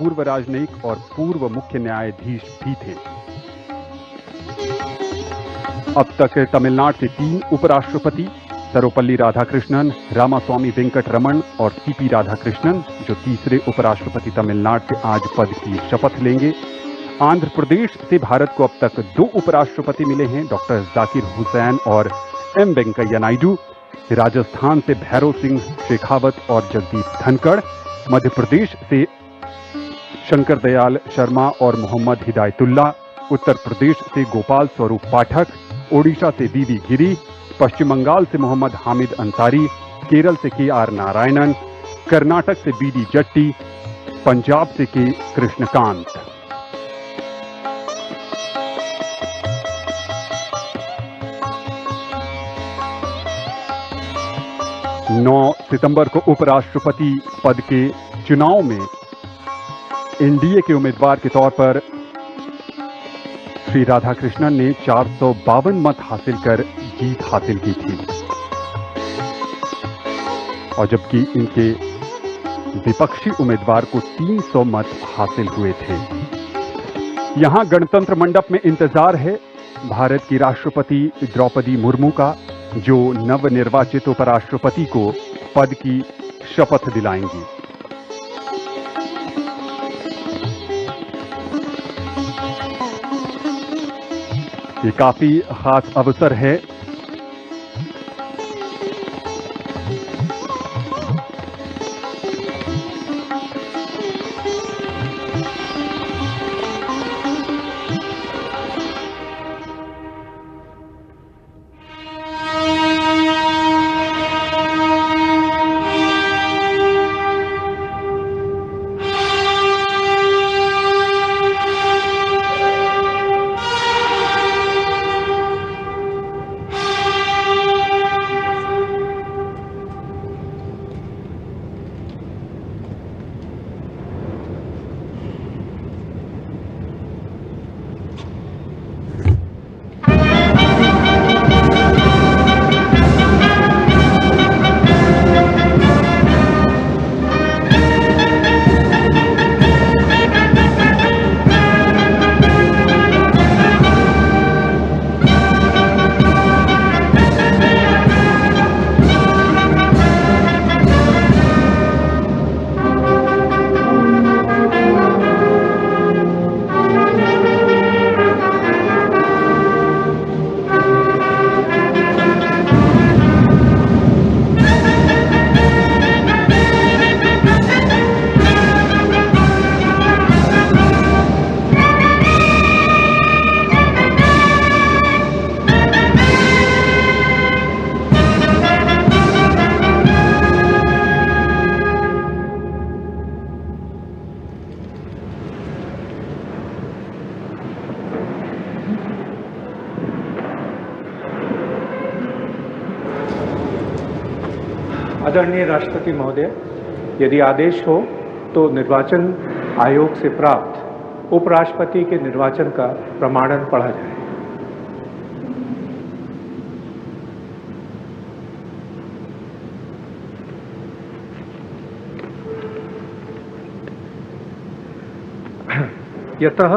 पूर्व राजनयिक और पूर्व मुख्य न्यायाधीश भी थे। अब तक तमिलनाडु से 3 उपराष्ट्रपति सर्वपल्ली राधाकृष्णन, रामास्वामी वेंकटरमण और सीपी राधाकृष्णन, जो तीसरे उपराष्ट्रपति तमिलनाडु से आज पद की शपथ लेंगे। आंध्र प्रदेश से भारत को अब तक 2 उपराष्ट्रपति मिले हैं, डॉक्टर जाकिर हुसैन और एम वेंकैया नायडू। राजस्थान से भैरव सिंह शेखावत और जगदीप धनखड़। मध्य प्रदेश से शंकर दयाल शर्मा और मोहम्मद हिदायतुल्ला। उत्तर प्रदेश से गोपाल स्वरूप पाठक। ओडिशा से वीवी गिरी। पश्चिम बंगाल से मोहम्मद हामिद अंसारी। केरल से KR नारायणन। कर्नाटक से BD जट्टी। पंजाब से के कृष्णकांत। नौ सितंबर को उपराष्ट्रपति पद के चुनाव में एनडीए के उम्मीदवार के तौर पर श्री राधाकृष्णन ने 452 मत हासिल कर जीत हासिल की थी, और जबकि इनके विपक्षी उम्मीदवार को 300 मत हासिल हुए थे। यहां गणतंत्र मंडप में इंतजार है भारत की राष्ट्रपति द्रौपदी मुर्मू का, जो नवनिर्वाचित उपराष्ट्रपति को पद की शपथ दिलाएंगी। ये काफी खास अवसर है। आदरणीय राष्ट्रपति महोदय, यदि आदेश हो तो निर्वाचन आयोग से प्राप्त उपराष्ट्रपति के निर्वाचन का प्रमाणन पढ़ा जाए। यतः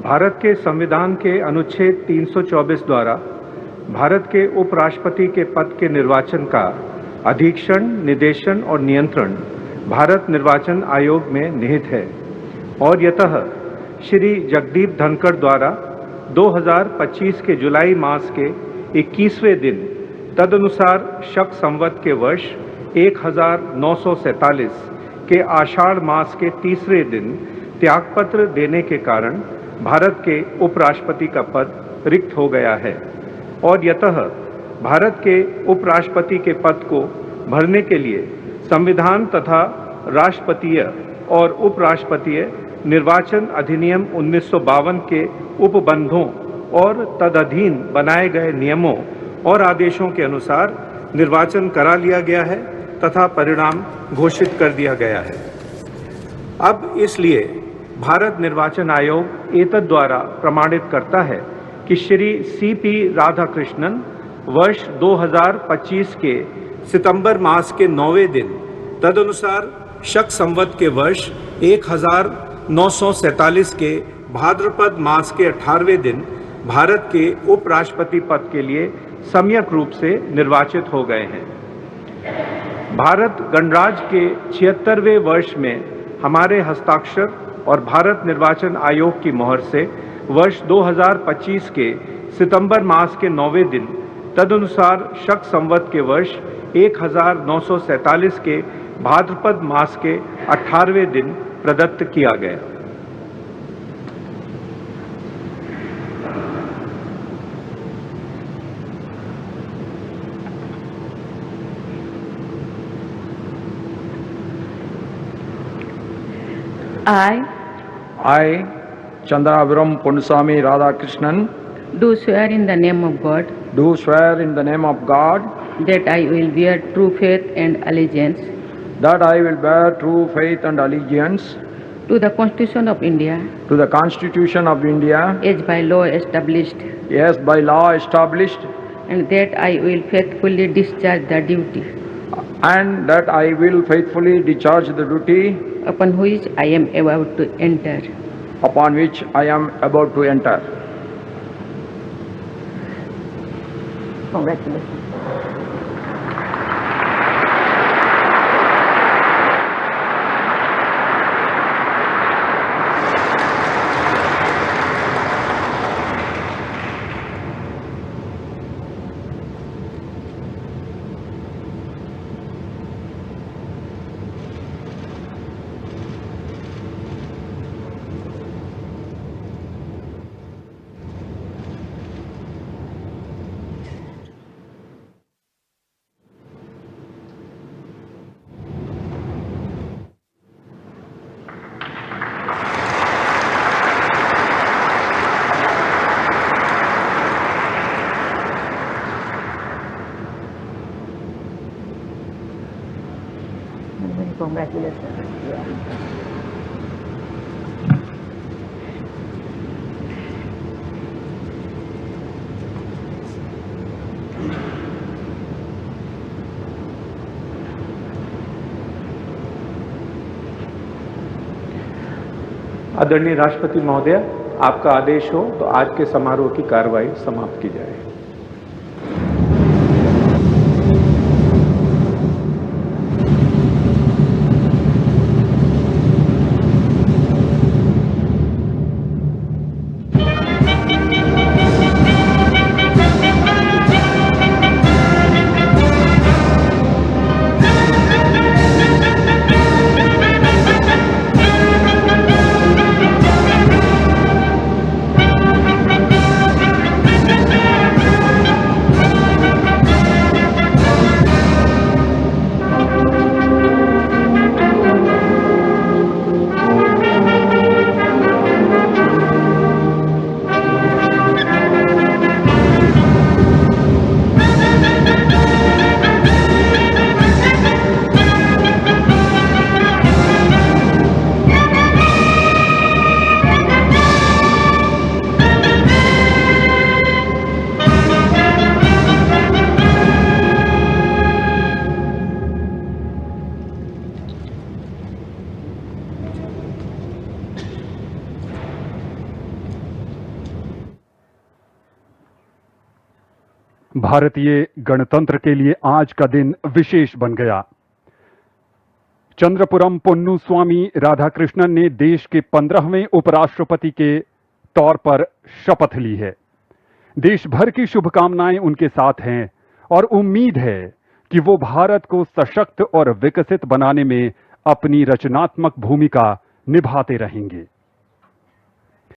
भारत के संविधान के अनुच्छेद 324 द्वारा भारत के उपराष्ट्रपति के पद के निर्वाचन का अधीक्षण, निदेशन और नियंत्रण भारत निर्वाचन आयोग में निहित है, और यतः श्री जगदीप धनखड़ द्वारा 2025 के जुलाई मास के 21वें दिन तदनुसार शक संवत के वर्ष 1947 के आषाढ़ मास के तीसरे दिन त्यागपत्र देने के कारण भारत के उपराष्ट्रपति का पद रिक्त हो गया है, और यतः भारत के उपराष्ट्रपति के पद को भरने के लिए संविधान तथा राष्ट्रपतीय और उपराष्ट्रपतीय निर्वाचन अधिनियम 1952 के उपबंधों और तदधीन बनाए गए नियमों और आदेशों के अनुसार निर्वाचन करा लिया गया है तथा परिणाम घोषित कर दिया गया है। अब इसलिए भारत निर्वाचन आयोग एतद द्वारा प्रमाणित करता है कि श्री CP राधाकृष्णन वर्ष 2025 के सितंबर मास के 9वें दिन तदनुसार शक संवत के वर्ष 1947 के भाद्रपद मास के 18वें दिन भारत के उपराष्ट्रपति पद के लिए सम्यक रूप से निर्वाचित हो गए हैं। भारत गणराज्य के 76वें वर्ष में हमारे हस्ताक्षर और भारत निर्वाचन आयोग की मोहर से वर्ष 2025 के सितंबर मास के 9वें दिन तदनुसार शक संवत के वर्ष 1947 के भाद्रपद मास के 18वें दिन प्रदत्त किया गया। I, Chandrapuram Ponnuswamy Radhakrishnan, do swear in the name of God do swear in the name of God that I will bear true faith and allegiance that I will bear true faith and allegiance to the Constitution of India to the Constitution of India as by law established, as by law established, and that I will faithfully discharge the duty and that I will faithfully discharge the duty upon which I am about to enter. upon which I am about to enter. Congratulations. आदरणीय राष्ट्रपति महोदय, आपका आदेश हो तो आज के समारोह की कार्रवाई समाप्त की जाए। भारतीय गणतंत्र के लिए आज का दिन विशेष बन गया। चंद्रपुरम पोन्नुस्वामी राधाकृष्णन ने देश के 15वें उपराष्ट्रपति के तौर पर शपथ ली है। देश भर की शुभकामनाएं उनके साथ हैं और उम्मीद है कि वो भारत को सशक्त और विकसित बनाने में अपनी रचनात्मक भूमिका निभाते रहेंगे।